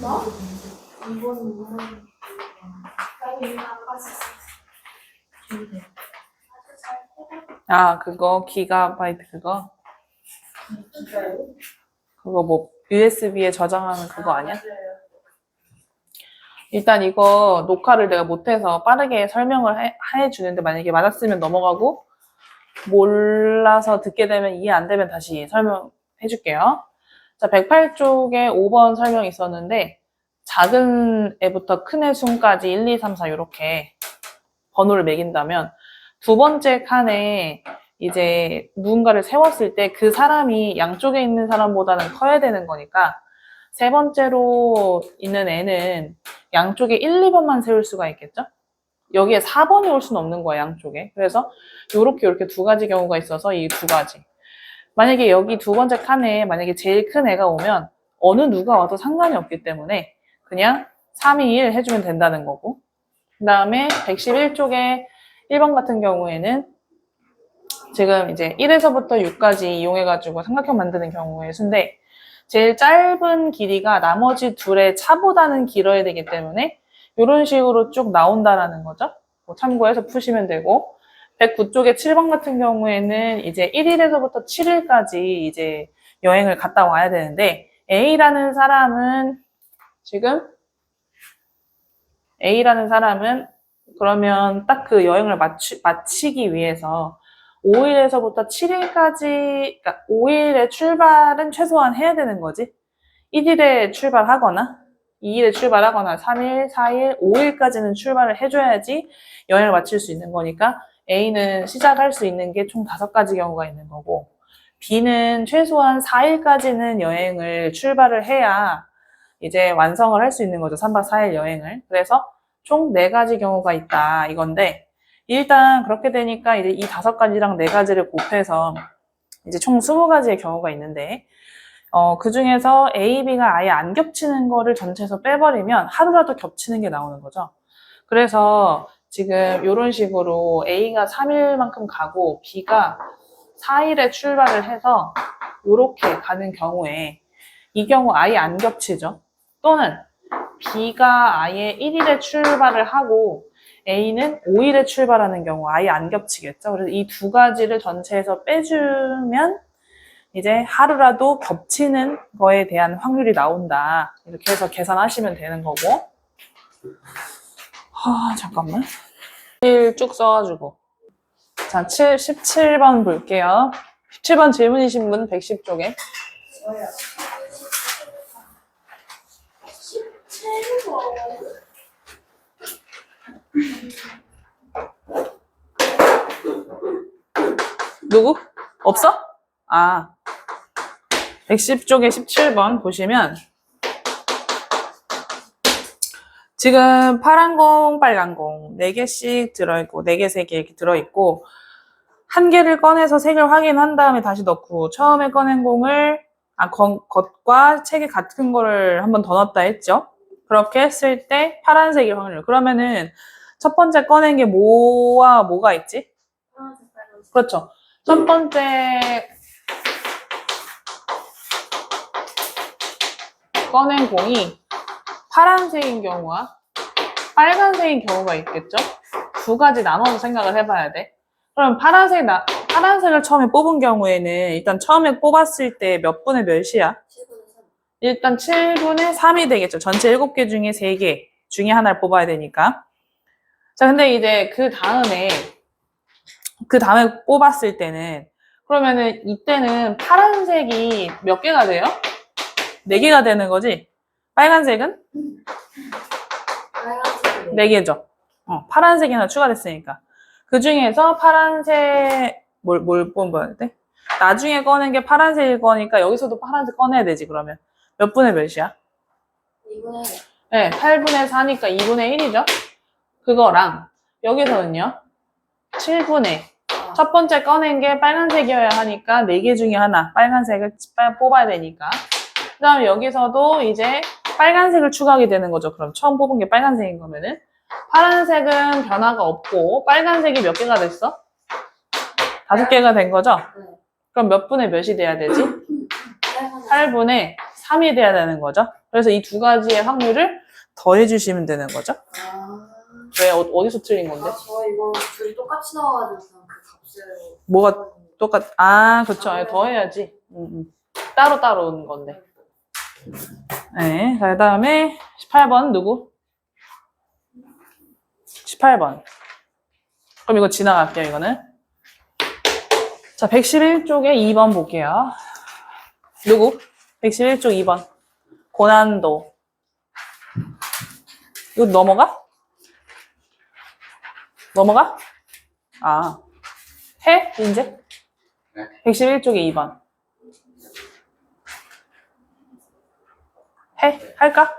뭐? 이번 빨리 안 봤었어. 아, 그거 기가바이트 그거? 그거 뭐 USB에 저장하는 그거 아니야? 일단 이거 녹화를 내가 못해서 빠르게 설명을 해주는데 만약에 맞았으면 넘어가고 몰라서 듣게 되면 이해 안 되면 다시 설명해줄게요. 자, 108쪽에 5번 설명이 있었는데 작은 애부터 큰 애 순까지 1, 2, 3, 4 이렇게 번호를 매긴다면 두 번째 칸에 이제 누군가를 세웠을 때 그 사람이 양쪽에 있는 사람보다는 커야 되는 거니까 세 번째로 있는 애는 양쪽에 1, 2번만 세울 수가 있겠죠? 여기에 4번이 올 수는 없는 거야, 양쪽에. 그래서 요렇게 두 가지 경우가 있어서 이 두 가지. 만약에 여기 두 번째 칸에 만약에 제일 큰 애가 오면 어느 누가 와도 상관이 없기 때문에 그냥 3, 2, 1 해주면 된다는 거고. 그 다음에 111쪽에 1번 같은 경우에는 지금 이제 1에서부터 6까지 이용해가지고 삼각형 만드는 경우의 수인데 제일 짧은 길이가 나머지 둘의 차보다는 길어야 되기 때문에 이런 식으로 쭉 나온다라는 거죠. 뭐 참고해서 푸시면 되고 109쪽에 7번 같은 경우에는 이제 1일에서부터 7일까지 이제 여행을 갔다 와야 되는데 A라는 사람은 지금 A라는 사람은 그러면 딱 그 여행을 마치기 위해서 5일에서부터 7일까지, 그러니까 5일의 출발은 최소한 해야 되는 거지. 1일에 출발하거나, 2일에 출발하거나, 3일, 4일, 5일까지는 출발을 해줘야지 여행을 마칠 수 있는 거니까 A는 시작할 수 있는 게 총 5가지 경우가 있는 거고, B는 최소한 4일까지는 여행을 출발을 해야 이제 완성을 할 수 있는 거죠. 3박 4일 여행을. 그래서 총 4가지 경우가 있다 이건데 일단 그렇게 되니까 이제 이 5가지랑 4가지를 곱해서 이제 총 20가지의 경우가 있는데 그 중에서 A, B가 아예 안 겹치는 거를 전체에서 빼버리면 하루라도 겹치는 게 나오는 거죠. 그래서 지금 이런 식으로 A가 3일만큼 가고 B가 4일에 출발을 해서 이렇게 가는 경우에 이 경우 아예 안 겹치죠. 또는 B가 아예 1일에 출발을 하고 A는 5일에 출발하는 경우 아예 안 겹치겠죠. 그래서 이 2가지를 전체에서 빼주면 이제 하루라도 겹치는 거에 대한 확률이 나온다. 이렇게 해서 계산하시면 되는 거고. 잠깐만. 1 쭉 써가지고. 자, 17번 볼게요. 17번 질문이신 분 110쪽에. 뭐야? 17번. 누구? 없어? 110쪽에 17번 보시면 지금 파란 공, 빨간 공 4개씩 들어있고 4개, 3개 이렇게 들어있고 한 개를 꺼내서 색을 확인한 다음에 다시 넣고 처음에 꺼낸 공을 겉과 색이 같은 거를 한 번 더 넣었다 했죠. 그렇게 했을 때 파란색이 확률. 그러면은 첫 번째 꺼낸 게 뭐와 뭐가 있지? 그렇죠. 첫 번째 꺼낸 공이 파란색인 경우와 빨간색인 경우가 있겠죠? 2가지 나눠서 생각을 해봐야 돼. 그럼 파란색을 처음에 뽑은 경우에는 일단 처음에 뽑았을 때 몇 분의 몇이야? 7분의 3. 일단 7분의 3이 되겠죠. 전체 7개 중에 3개 중에 하나를 뽑아야 되니까. 자, 근데 이제 그 다음에 뽑았을 때는 그러면은 이때는 파란색이 몇 개가 돼요? 4개가 되는 거지? 빨간색은? 빨간색이 4개죠. 파란색이 하나 추가됐으니까. 그 중에서 파란색, 뭘 뽑아야 돼? 나중에 꺼낸 게 파란색일 거니까 여기서도 파란색 꺼내야 되지, 그러면. 몇 분의 몇이야? 2분의 1. 네, 8분의 4니까 2분의 1이죠? 그거랑, 여기서는요, 7분의. 첫 번째 꺼낸 게 빨간색이어야 하니까 4개 중에 하나, 빨간색을 뽑아야 되니까. 그 다음에 여기서도 이제 빨간색을 추가하게 되는 거죠. 그럼 처음 뽑은 게 빨간색인 거면은. 파란색은 변화가 없고, 빨간색이 몇 개가 됐어? 5개가 된 거죠? 네. 그럼 몇 분의 몇이 돼야 되지? 8분의 3이 돼야 되는 거죠. 그래서 이 두 가지의 확률을 더해주시면 되는 거죠. 아, 왜, 어디서 틀린 건데? 저 이거 둘이 똑같이 나와가지고 그냥 그 값을. 뭐가 그쵸. 예, 더해야지. 따로따로 오는 건데. 네. 자, 그 다음에 18번 누구? 18번. 그럼 이거 지나갈게요, 이거는. 자, 111쪽에 2번 볼게요. 누구? 111쪽 2번. 고난도. 이거 넘어가? 넘어가? 아. 해? 이제? 네. 111쪽에 2번. 해? 할까?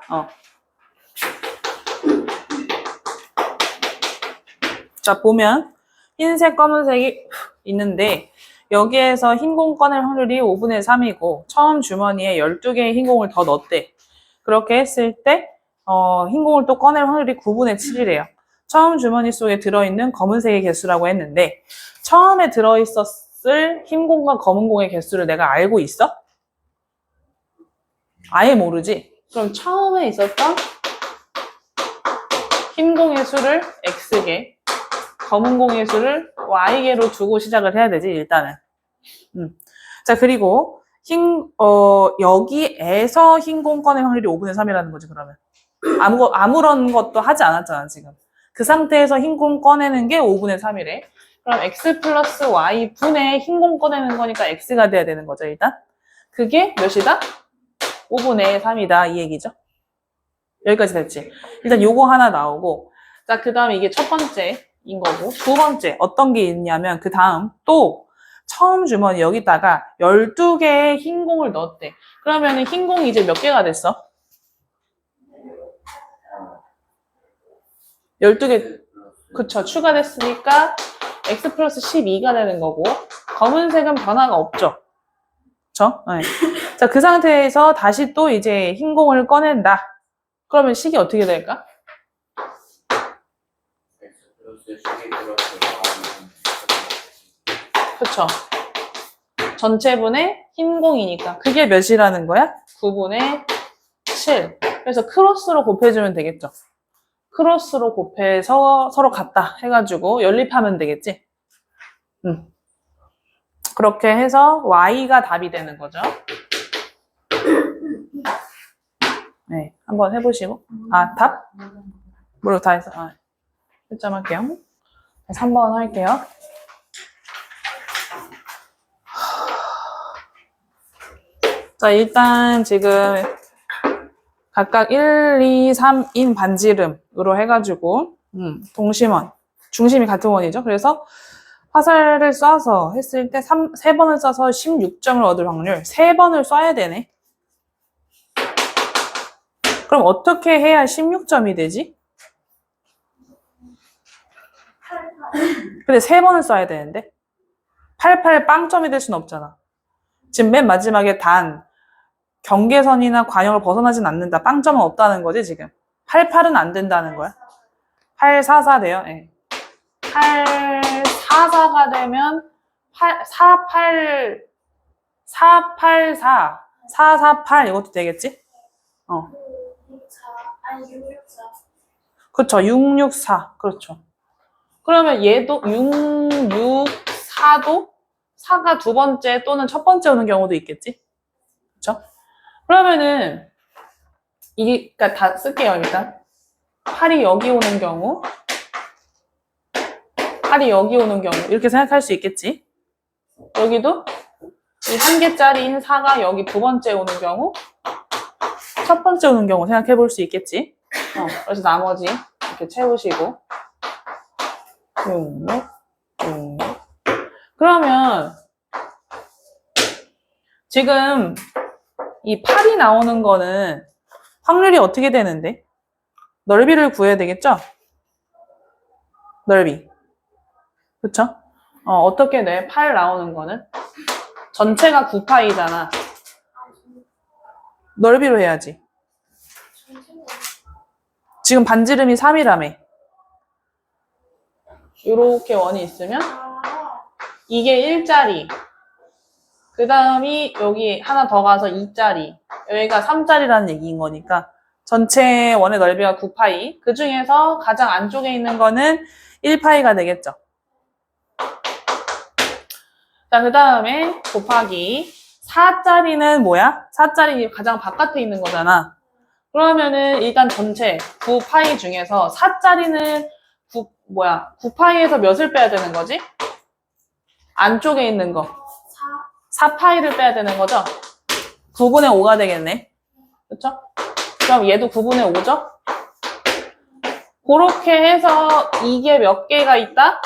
자, 보면 흰색, 검은색이 있는데 여기에서 흰 공 꺼낼 확률이 5분의 3이고 처음 주머니에 12개의 흰 공을 더 넣었대. 그렇게 했을 때 흰 공을 또 꺼낼 확률이 9분의 7이래요. 처음 주머니 속에 들어있는 검은색의 개수라고 했는데 처음에 들어있었을 흰 공과 검은 공의 개수를 내가 알고 있어? 아예 모르지? 그럼 처음에 있었던 흰 공의 수를 X개, 검은 공의 수를 Y개로 두고 시작을 해야 되지, 일단은. 자, 그리고 여기에서 흰 공 꺼낼 확률이 5분의 3이라는 거지, 그러면. 아무런 것도 하지 않았잖아, 지금. 그 상태에서 흰 공 꺼내는 게 5분의 3이래. 그럼 X 플러스 Y 분의 흰 공 꺼내는 거니까 X가 돼야 되는 거죠, 일단. 그게 몇이다? 5분의 3이다, 이 얘기죠. 여기까지 됐지. 일단 요거 하나 나오고. 자, 그 다음에 이게 첫 번째인 거고. 두 번째, 어떤 게 있냐면, 그 다음 또 처음 주머니 여기다가 12개의 흰 공을 넣었대. 그러면 흰 공이 이제 몇 개가 됐어? 12개, 그쵸. 추가됐으니까 X 플러스 12가 되는 거고, 검은색은 변화가 없죠. 그쵸? 네. 자, 그 상태에서 다시 또 이제 흰 공을 꺼낸다. 그러면 식이 어떻게 될까? 그쵸. 전체분의 흰 공이니까. 그게 몇이라는 거야? 9분의 7. 그래서 크로스로 곱해주면 되겠죠. 크로스로 곱해서 서로 같다 해가지고 연립하면 되겠지. 그렇게 해서 Y가 답이 되는 거죠. 네, 한번 해보시고. 아, 답? 뭐로 다 했어? 아, 1점 할게요. 3번 할게요. 자, 일단 지금 각각 1, 2, 3인 반지름으로 해가지고 동심원, 중심이 같은 원이죠. 그래서 화살을 쏴서 했을 때 3번을 쏴서 16점을 얻을 확률 3번을 쏴야 되네. 그럼 어떻게 해야 16점이 되지? 근데 3번을 쏴야 되는데 88 빵점이 될 수는 없잖아. 지금 맨 마지막에 단 경계선이나 관역을 벗어나진 않는다. 빵점은 없다는 거지 지금. 88은 안 된다는 거야. 844 돼요. 네. 844가 되면 484 448 이것도 되겠지? 664. 그렇죠. 664. 그렇죠. 그러면 얘도 664도 4가 두 번째 또는 첫 번째 오는 경우도 있겠지? 그렇죠? 그러면은 그러니까 다 쓸게요, 일단. 8이 여기 오는 경우 8이 여기 오는 경우 이렇게 생각할 수 있겠지? 여기도 이 한 개짜리인 4가 여기 두 번째 오는 경우 첫 번째 오는 경우 생각해 볼 수 있겠지? 그래서 나머지 이렇게 채우시고 6, 6. 그러면 지금 이 8이 나오는 거는 확률이 어떻게 되는데? 넓이를 구해야 되겠죠? 넓이. 그쵸? 어떻게 돼? 8 나오는 거는? 전체가 9파이잖아. 넓이로 해야지. 지금 반지름이 3이라며. 이렇게 원이 있으면 이게 1짜리. 그 다음이 여기 하나 더 가서 2짜리. 여기가 3짜리라는 얘기인 거니까 전체 원의 넓이가 9파이. 그 중에서 가장 안쪽에 있는 거는 1파이가 되겠죠. 자, 그 다음에 곱하기 4짜리는 뭐야? 4짜리 가장 바깥에 있는 거잖아. 그러면은 일단 전체 9파이 중에서 4짜리는 9파이에서 몇을 빼야 되는 거지? 안쪽에 있는 거. 4파이를 빼야 되는 거죠? 9분의 5가 되겠네. 그쵸? 그럼 얘도 9분의 5죠? 그렇게 해서 이게 몇 개가 있다?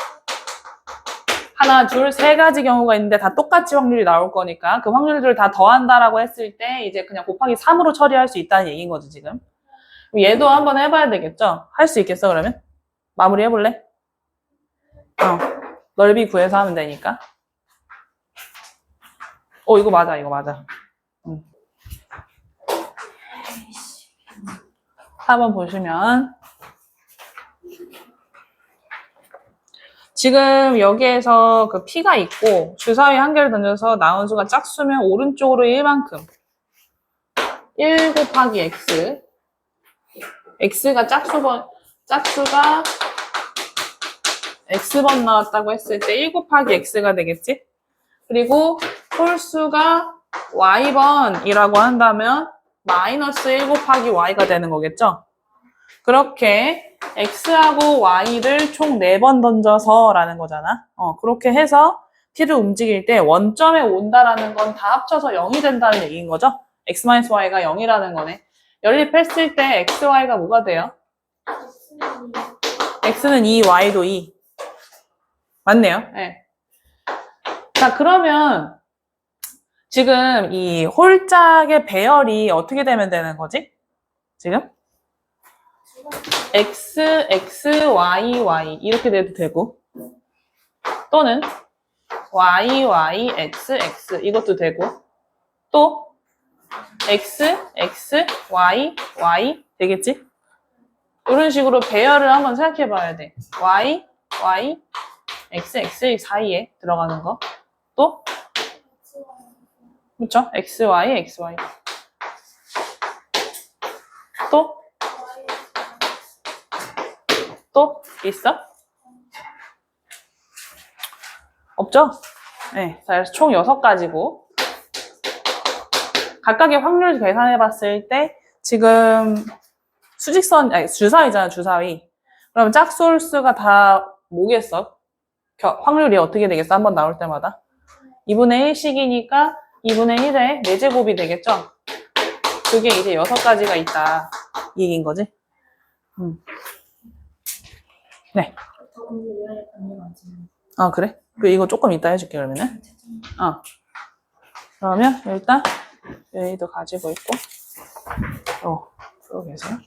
하나, 둘, 세 가지 경우가 있는데 다 똑같이 확률이 나올 거니까 그 확률들을 다 더한다라고 했을 때 이제 그냥 곱하기 3으로 처리할 수 있다는 얘기인 거지, 지금. 얘도 한번 해봐야 되겠죠? 할 수 있겠어, 그러면? 마무리 해볼래? 넓이 구해서 하면 되니까. 이거 맞아, 이거 맞아. 4번 보시면 지금 여기에서 그 P가 있고 주사위 한 개를 던져서 나온 수가 짝수면 오른쪽으로 1만큼 1 곱하기 X X가 짝수가 X번 나왔다고 했을 때 1 곱하기 X가 되겠지? 그리고 홀수가 Y번이라고 한다면 마이너스 1 곱하기 Y가 되는 거겠죠? 그렇게 X하고 Y를 총 4번 던져서 라는 거잖아. 그렇게 해서 P를 움직일 때 원점에 온다라는 건 다 합쳐서 0이 된다는 얘기인 거죠? X-Y가 0이라는 거네. 연립했을 때 X, Y가 뭐가 돼요? X는 2, Y도 2. 맞네요. 네. 자, 그러면 지금 이 홀짝의 배열이 어떻게 되면 되는 거지? 지금? X, X, Y, Y 이렇게 돼도 되고 또는 Y, Y, X, X 이것도 되고 또 X, X, Y, Y 되겠지? 이런 식으로 배열을 한번 생각해 봐야 돼. Y, Y, X, X 사이에 들어가는 거. 또 그렇죠? X, Y, X, Y 또 있어? 없죠? 네, 자, 그래서 총 6가지고 각각의 확률 계산해 봤을 때 지금 수직선, 아니 주사위잖아, 주사위. 그럼 짝수홀수가 다 뭐겠어? 확률이 어떻게 되겠어? 한번 나올 때마다 2분의 1씩이니까 2분의 1의 4제곱이 되겠죠? 그게 이제 6가지가 있다 이 얘기인 거지. 네. 그래? 이거 조금 이따 해줄게, 그러면은. 그러면 일단 여기도 가지고 있고. 그러고 계세요?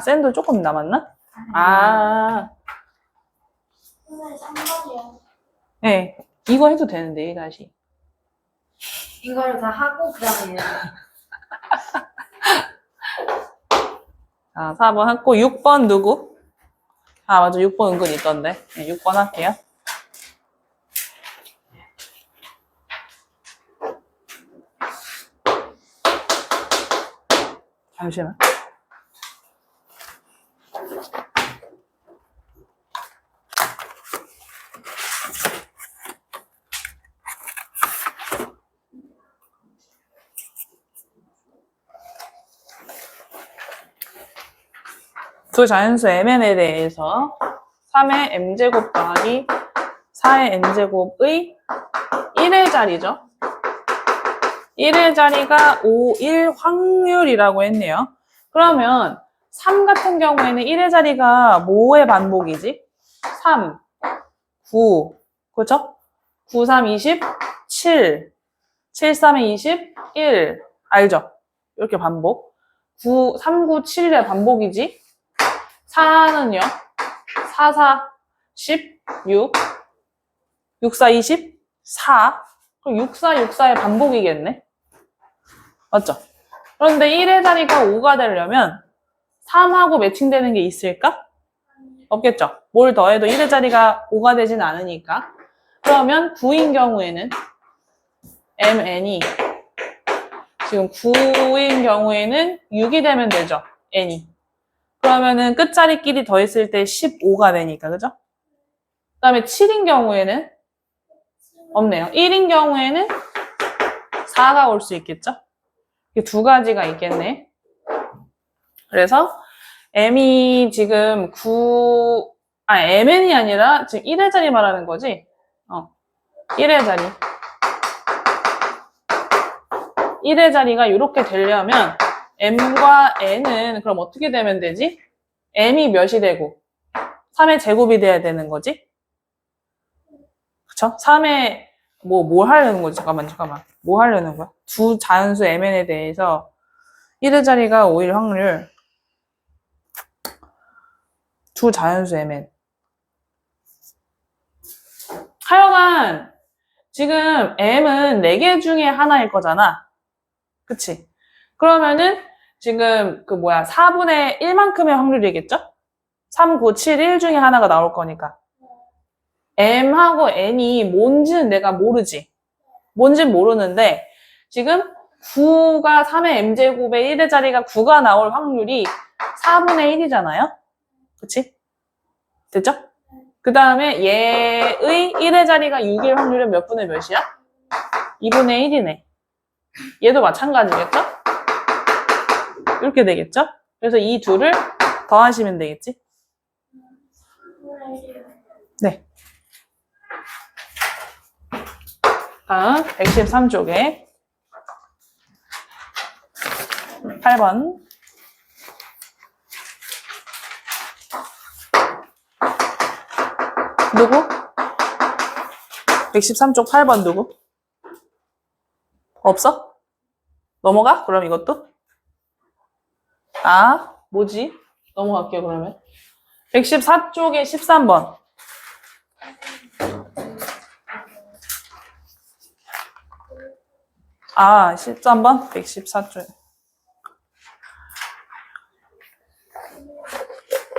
샌드 조금 남았나? 네. 이거 해도 되는데, 다시. 이거를 다 하고 그다음에 자, 4번 했고 6번 누구? 맞아. 6번 은근 있던데. 네, 6번 할게요. 잠시만. 두 자연수 MN에 대해서 3의 M제곱 더하기 4의 N제곱의 1의 자리죠. 1의 자리가 5, 1 확률이라고 했네요. 그러면 3 같은 경우에는 1의 자리가 뭐의 반복이지? 3, 9, 그렇죠? 9, 3, 20, 7, 7, 3에 21, 알죠? 이렇게 반복. 9, 3, 9, 7의 반복이지? 4는요? 4, 4, 16, 6, 4, 24. 그럼 6, 4, 6, 4의 반복이겠네? 맞죠? 그런데 1의 자리가 5가 되려면 3하고 매칭되는 게 있을까? 없겠죠? 뭘 더해도 1의 자리가 5가 되진 않으니까. 그러면 9인 경우에는 mn이 지금 9인 경우에는 6이 되면 되죠. n이. 그러면은 끝자리끼리 더했을 때 15가 되니까, 그죠? 그 다음에 7인 경우에는 없네요. 1인 경우에는 4가 올 수 있겠죠? 이게 두 가지가 있겠네. 그래서 m이 지금 mn이 아니라 지금 1의 자리 말하는 거지? 1의 자리. 1의 자리가 이렇게 되려면 m과 n은 그럼 어떻게 되면 되지? m이 몇이 되고 3의 제곱이 돼야 되는 거지? 그쵸? 3의 뭘 하려는 거지? 잠깐만. 뭐 하려는 거야? 두 자연수 mn에 대해서 1의 자리가 5일 확률 두 자연수 mn. 하여간 지금 m은 4개 중에 하나일 거잖아. 그치? 그러면은 지금 4분의 1만큼의 확률이겠죠? 3, 9, 7, 1 중에 하나가 나올 거니까. m하고 n이 뭔지는 내가 모르지. 뭔지는 모르는데 지금 9가 3의 m제곱에 1의 자리가 9가 나올 확률이 4분의 1이잖아요? 그치? 됐죠? 그 다음에 얘의 1의 자리가 6일 확률은 몇 분의 몇이야? 2분의 1이네. 얘도 마찬가지겠죠? 이렇게 되겠죠? 그래서 이 둘을 더하시면 되겠지? 네. 다음 113쪽에 8번. 누구? 113쪽 8번 누구? 없어? 넘어가? 그럼 이것도? 뭐지? 넘어갈게요, 그러면. 114쪽에 13번. 아, 13번? 114쪽.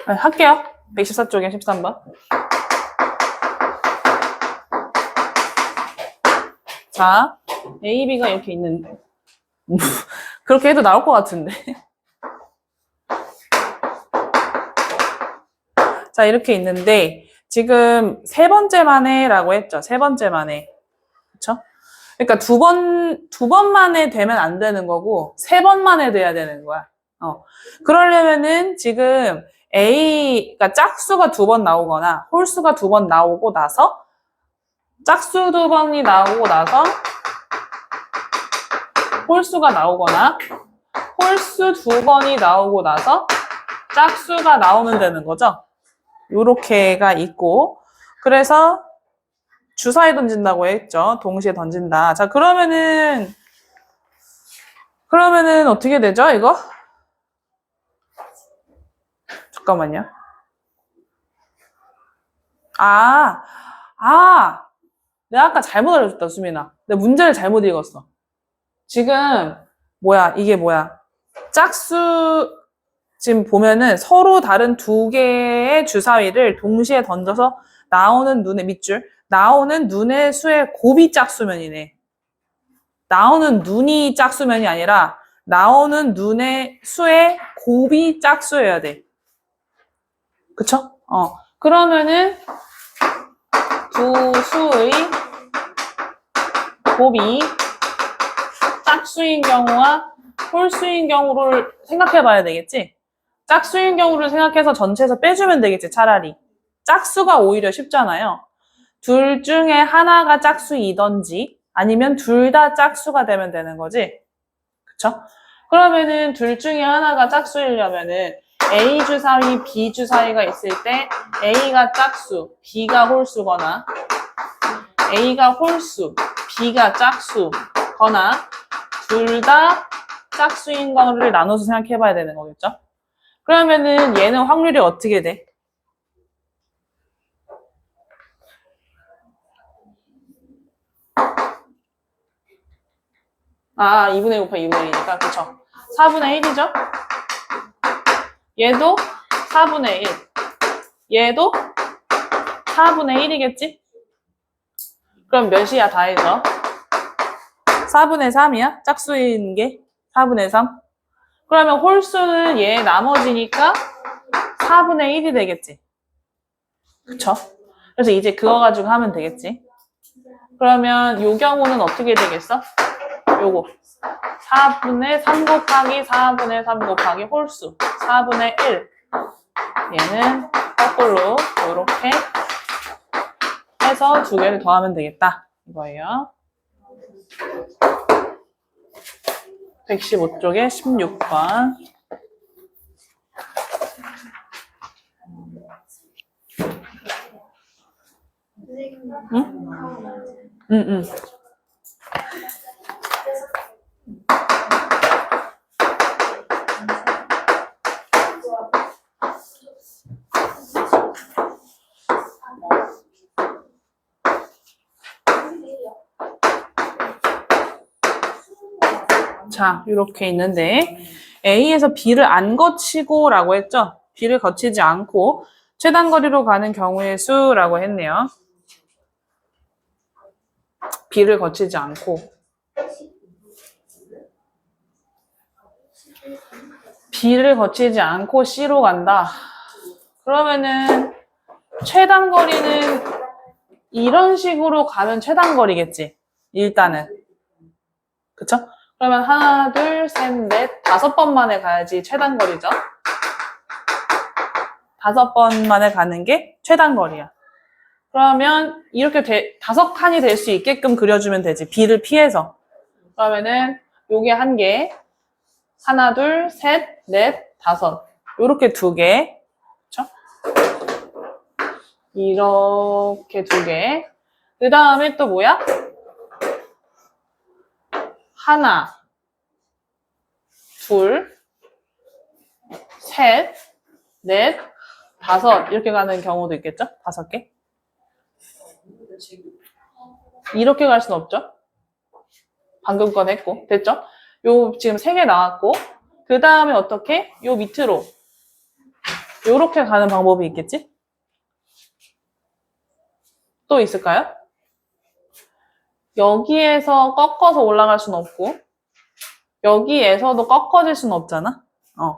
네, 할게요. 114쪽에 13번. 자, A, B가 이렇게 있는데. 그렇게 해도 나올 것 같은데. 자, 이렇게 있는데, 지금 세 번째 만에라고 했죠. 세 번째 만에. 그쵸? 그러니까 두 번 만에 되면 안 되는 거고, 세 번 만에 돼야 되는 거야. 그러려면은 지금 A가 짝수가 2번 나오거나, 홀수가 2번 나오고 나서, 짝수 2번이 나오고 나서, 홀수가 나오거나, 홀수 2번이 나오고 나서, 짝수가 나오면 되는 거죠. 요렇게가 있고, 그래서 주사위 던진다고 했죠. 동시에 던진다. 자, 그러면은 어떻게 되죠, 이거? 잠깐만요. 내가 아까 잘못 알려줬다, 수민아. 내가 문제를 잘못 읽었어. 지금, 이게 뭐야. 짝수, 지금 보면은 서로 다른 2개의 주사위를 동시에 던져서 나오는 나오는 눈의 수의 곱이 짝수면이네. 나오는 눈이 짝수면이 아니라 나오는 눈의 수의 곱이 짝수여야 돼. 그쵸? 그러면은 두 수의 곱이 짝수인 경우와 홀수인 경우를 생각해 봐야 되겠지? 짝수인 경우를 생각해서 전체에서 빼주면 되겠지, 차라리. 짝수가 오히려 쉽잖아요. 둘 중에 하나가 짝수이던지 아니면 둘 다 짝수가 되면 되는 거지. 그쵸? 그러면은 둘 중에 하나가 짝수이려면은 A 주사위, B 주사위가 있을 때 A가 짝수, B가 홀수거나 A가 홀수, B가 짝수거나 둘 다 짝수인 거를 나눠서 생각해 봐야 되는 거겠죠? 그러면은 얘는 확률이 어떻게 돼? 아, 2분의 1 곱하기 2분의 1이니까, 그쵸? 4분의 1이죠? 얘도 4분의 1. 얘도 4분의 1이겠지? 그럼 몇이야, 다 해서? 4분의 3이야? 짝수인 게 4분의 3? 그러면 홀수는 얘 나머지니까 4분의 1이 되겠지. 그쵸? 그래서 이제 그거 가지고 하면 되겠지. 그러면 요 경우는 어떻게 되겠어? 요거 4분의 3 곱하기 4분의 3 곱하기 홀수 4분의 1 얘는 거꾸로 이렇게 해서 두 개를 더하면 되겠다 이거예요. 115쪽에 16번. 응? 자, 이렇게 있는데 A에서 B를 안 거치고 라고 했죠? B를 거치지 않고 최단거리로 가는 경우의 수라고 했네요. B를 거치지 않고 B를 거치지 않고 C로 간다. 그러면은 최단거리는 이런 식으로 가면 최단거리겠지. 일단은. 그쵸? 그러면 하나, 둘, 셋, 넷, 5번 만에 가야지 최단거리죠. 5번 만에 가는 게 최단거리야. 그러면 이렇게 5칸이 될 수 있게끔 그려주면 되지. B를 피해서. 그러면은 요게 한 개, 하나, 둘, 셋, 넷, 5. 요렇게 2개. 그쵸? 이렇게 2개. 그 다음에 또 뭐야? 하나, 둘, 셋, 넷, 5 이렇게 가는 경우도 있겠죠? 5개. 이렇게 갈 수는 없죠? 방금 건 했고 됐죠? 요 지금 3개 나왔고 그 다음에 어떻게? 요 밑으로 요렇게 가는 방법이 있겠지? 또 있을까요? 여기에서 꺾어서 올라갈 수는 없고 여기에서도 꺾어질 수는 없잖아.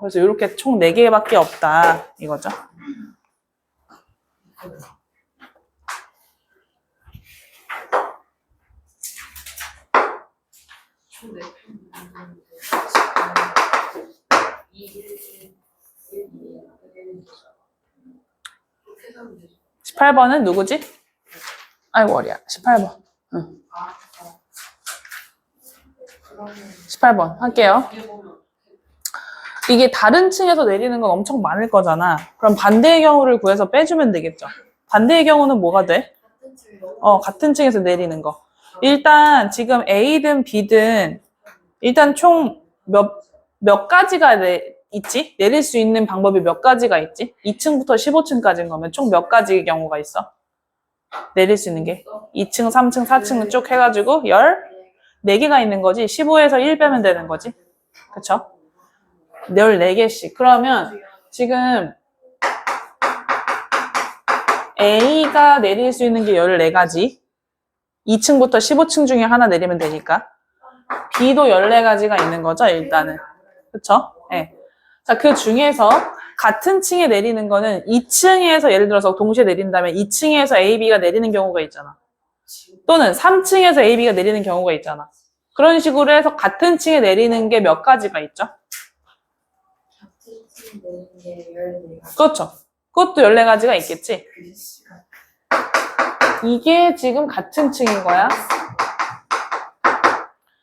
그래서 이렇게 총 4개밖에 없다 이거죠. (18번은) 누구지? 아이고 어리야. 18번. 응. 18번 할게요. 이게 다른 층에서 내리는 건 엄청 많을 거잖아. 그럼 반대의 경우를 구해서 빼주면 되겠죠. 반대의 경우는 뭐가 돼? 같은 층에서 내리는 거. 일단 지금 A든 B든 일단 총 몇 가지가 있지? 내릴 수 있는 방법이 몇 가지가 있지? 2층부터 15층까지인 거면 총 몇 가지의 경우가 있어? 내릴 수 있는 게 2층, 3층, 4층은 쭉 해가지고 14개가 있는 거지. 15에서 1 빼면 되는 거지. 그쵸? 14개씩. 그러면 지금 A가 내릴 수 있는 게 14가지. 2층부터 15층 중에 하나 내리면 되니까. B도 14가지가 있는 거죠, 일단은. 그쵸? 네. 자, 그 중에서 같은 층에 내리는 거는 2층에서 예를 들어서 동시에 내린다면 2층에서 A, B가 내리는 경우가 있잖아. 또는 3층에서 A, B가 내리는 경우가 있잖아. 그런 식으로 해서 같은 층에 내리는 게 몇 가지가 있죠? 그렇죠. 그것도 14가지가 있겠지. 이게 지금 같은 층인 거야.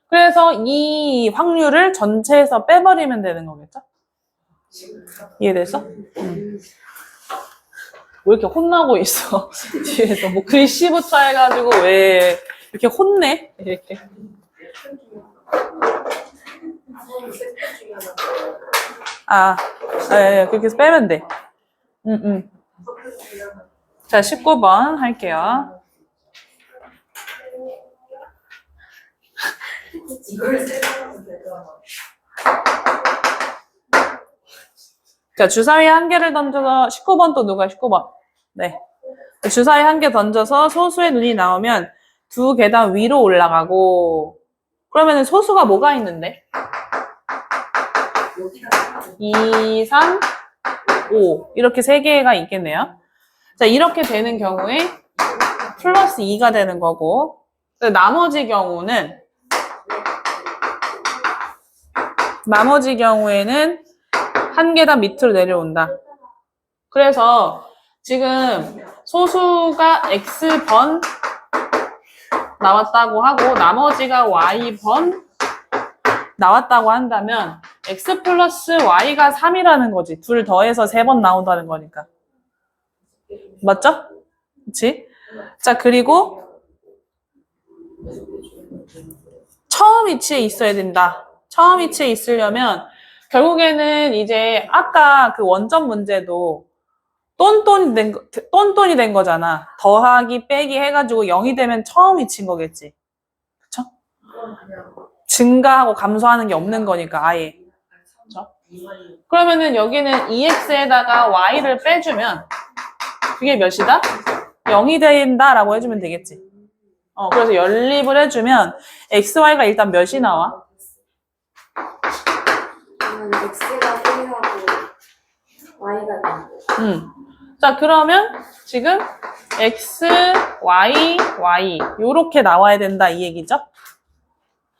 그래서 이 확률을 전체에서 빼버리면 되는 거겠죠? 이해됐어? 왜 이렇게 혼나고 있어? 뒤에서 뭐 글씨부터 해가지고 왜 이렇게 혼내? 이렇게. 네, 그렇게 해서 빼면 돼. 자, 19번 할게요. 자, 주사위 한 개를 던져서 19번 또 누가 19번. 네. 주사위 한 개 던져서 소수의 눈이 나오면 2계단 위로 올라가고 그러면은 소수가 뭐가 있는데? 여기가 2, 3, 5 이렇게 세 개가 있겠네요. 자, 이렇게 되는 경우에 플러스 2가 되는 거고, 나머지 경우에는 한 계단 밑으로 내려온다. 그래서 지금 소수가 x번 나왔다고 하고 나머지가 y번 나왔다고 한다면 x 플러스 y가 3이라는 거지. 둘 더해서 3번 나온다는 거니까. 맞죠? 그치? 자, 그리고 처음 위치에 있어야 된다. 처음 위치에 있으려면 결국에는 이제 아까 그 원점 문제도 똔똔이 된 거잖아. 더하기 빼기 해가지고 0이 되면 처음 위치인 거겠지. 그쵸? 증가하고 감소하는 게 없는 거니까 아예. 그쵸? 그러면은 여기는 2x에다가 y를 빼주면 그게 몇이다? 0이 된다라고 해주면 되겠지. 그래서 연립을 해주면 xy가 일단 몇이 나와? x가 1하고 y가 0. 자, 그러면 지금 x, y, y 요렇게 나와야 된다 이 얘기죠?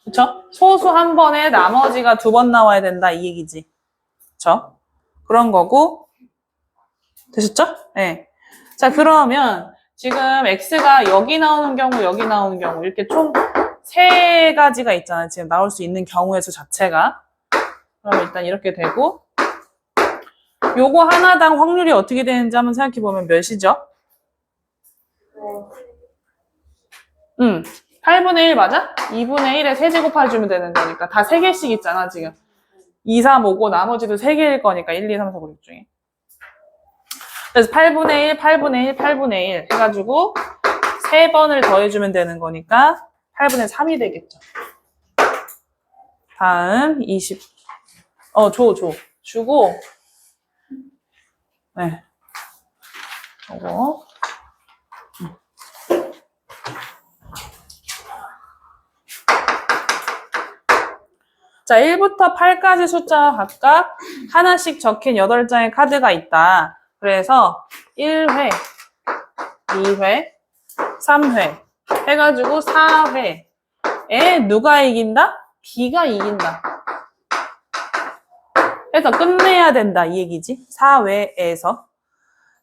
그쵸? 소수 한 번에 나머지가 2번 나와야 된다 이 얘기지. 그쵸? 그런 거고 되셨죠? 네. 자, 그러면 지금 x가 여기 나오는 경우, 여기 나오는 경우 이렇게 총 3가지가 있잖아요. 지금 나올 수 있는 경우의 수 자체가. 그럼 일단 이렇게 되고 요거 하나당 확률이 어떻게 되는지 한번 생각해보면 몇이죠? 8분의 1 맞아? 2분의 1에 세제곱해주면 되는 거니까 다 3개씩 있잖아 지금. 2, 3, 5고 나머지도 3개일 거니까 1, 2, 3, 4, 5, 6 중에. 그래서 8분의 1, 8분의 1, 8분의 1 해가지고 3번을 더해주면 되는 거니까 8분의 3이 되겠죠. 다음 20. 주고 네. 요거. 자, 1부터 8까지 숫자와 각각 하나씩 적힌 8장의 카드가 있다. 그래서 1회, 2회, 3회 해가지고 4회에 누가 이긴다? B가 이긴다. 해서 끝내야 된다 이 얘기지. 4회에서.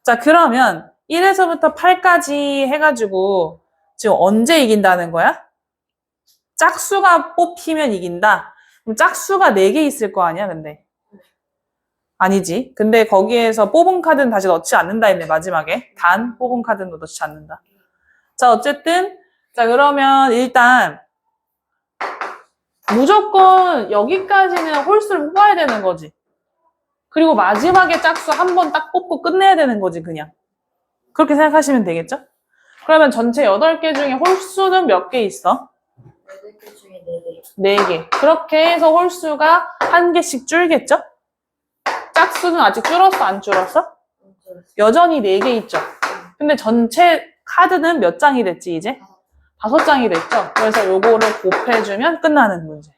자, 그러면 1에서부터 8까지 해가지고 지금 언제 이긴다는 거야? 짝수가 뽑히면 이긴다. 그럼 짝수가 4개 있을 거 아니야, 근데? 아니지. 근데 거기에서 뽑은 카드는 다시 넣지 않는다 했네, 마지막에. 단 뽑은 카드는 넣지 않는다. 자, 어쨌든 자, 그러면 일단 무조건 여기까지는 홀수를 뽑아야 되는 거지. 그리고 마지막에 짝수 한 번 딱 뽑고 끝내야 되는 거지, 그냥. 그렇게 생각하시면 되겠죠? 그러면 전체 8개 중에 홀수는 몇 개 있어? 8개 중에 4개. 4개. 그렇게 해서 홀수가 1개씩 줄겠죠? 짝수는 아직 줄었어, 안 줄었어? 여전히 4개 있죠? 근데 전체 카드는 몇 장이 됐지, 이제? 5장이 됐죠? 그래서 요거를 곱해주면 끝나는 문제.